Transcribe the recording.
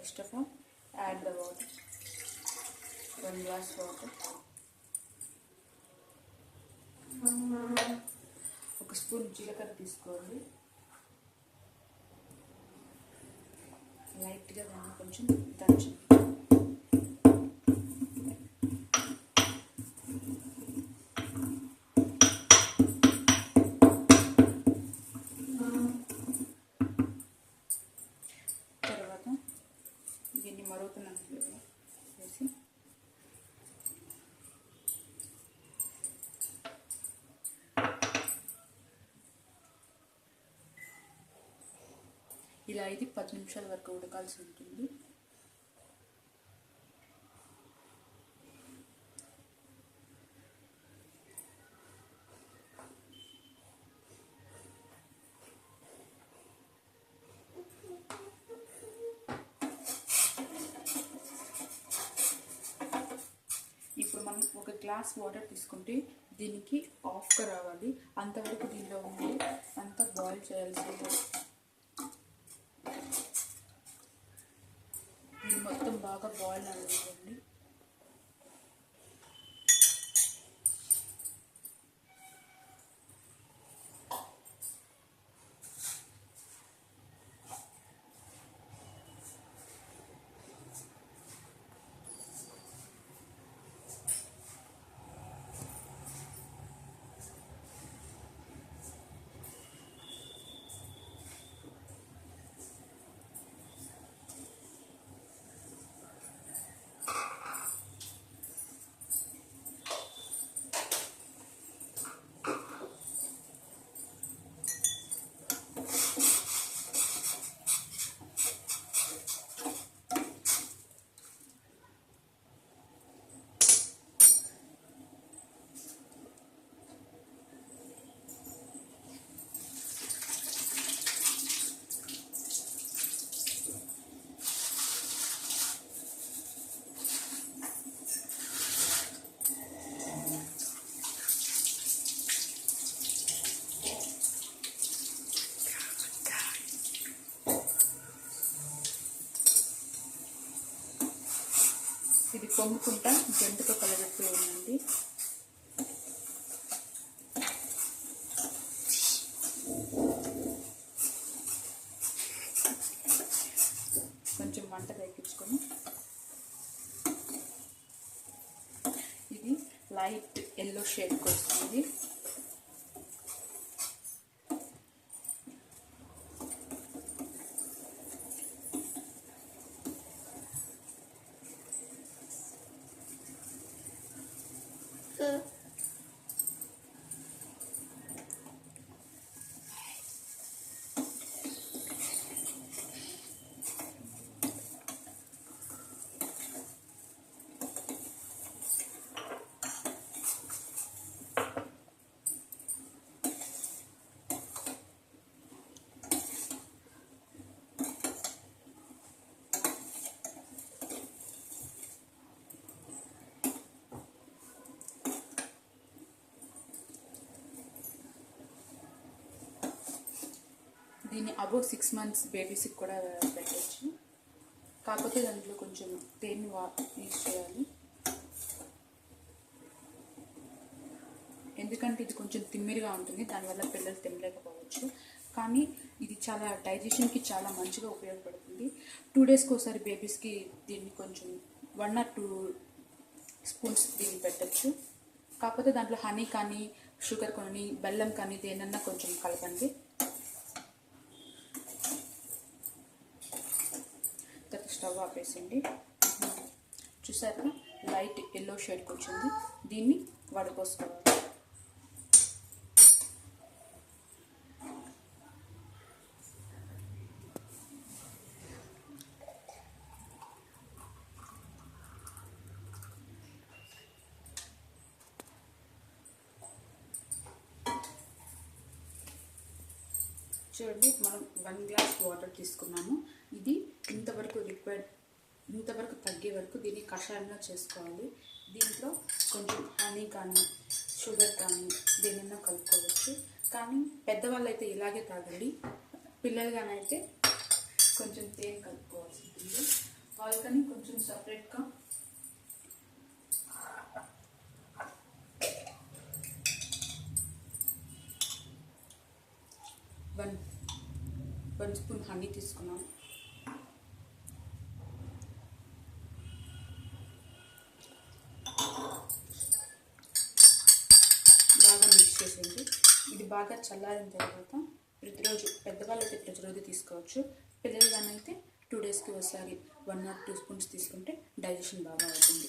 Next of all add the water, 1 glass water. 1 spoon జీలకర్ర తీసుకోండి. లైట్గా దాన్ని కొంచెం దంచండి. తర్వాత దీన్ని మరుగుతున్న వేసి ఇలా ఇది 10 నిమిషాల వరకు ఉడకాల్సి ఉంటుంది. ఇప్పుడు మనం 1 గ్లాస్ వాటర్ తీసుకుంటే దీనికి హాఫ్గా రావాలి. అంతవరకు దీనిలో ఉంది అంతా బాయిల్ చేయాల్సింది. ఇది మొత్తం బాగా బాయిల్ అవ్వండి. ఇది పొంగుకుంటా గంటతో కలబెడుతూ ఉండండి. కొంచెం మంట తగ్గించుకొని ఇది లైట్ ఎల్లో షేడ్కి వస్తుంది. దీన్ని అబౌవ్ 6 months బేబీస్కి కూడా పెట్టచ్చు. కాకపోతే దాంట్లో కొంచెం తేనె యూజ్ చేయాలి. ఎందుకంటే ఇది కొంచెం తిమ్మిరిగా ఉంటుంది, దానివల్ల పిల్లలు తినలేకపోవచ్చు. కానీ ఇది చాలా డైజెషన్కి చాలా మంచిగా ఉపయోగపడుతుంది. 2 daysకి ఒకసారి బేబీస్కి దీన్ని కొంచెం 1 or 2 స్పూన్స్ దీన్ని పెట్టచ్చు. కాకపోతే దాంట్లో హనీ కానీ షుగర్ కానీ బెల్లం కానీ దేనన్నా కొంచెం కలపండి. స్టవ్ ఆపేసింది. చూసారా లైట్ ఎల్లో షేడ్కి వచ్చింది. దీన్ని వడపోసుకోవాలి. చూడండి, మనం 1 glass వాటర్ తీసుకున్నాము. ఇది ఇంతవరకు తగ్గే వరకు దీన్ని కషాయంలో చేసుకోవాలి. దీంట్లో కొంచెం హనీ కానీ షుగర్ కానీ దేనైనా కలుపుకోవచ్చు. కానీ పెద్దవాళ్ళు అయితే ఇలాగే తాగండి. పిల్లలుగానైతే కొంచెం తేనె కలుపుకోవాల్సి ఉంటుంది. వాళ్ళకని కొంచెం సపరేట్గా వన్ స్పూన్ హనీ తీసుకున్నాం. బాగా మిక్స్ చేసేది. ఇది బాగా చల్లారిన తర్వాత ప్రతిరోజు, పెద్దవాళ్ళైతే ప్రతిరోజు తీసుకోవచ్చు. పిల్లలు అయితే 2 డేస్కి ఒకసారి 1 or 2 స్పూన్స్ తీసుకుంటే డైజెషన్ బాగా అవుతుంది.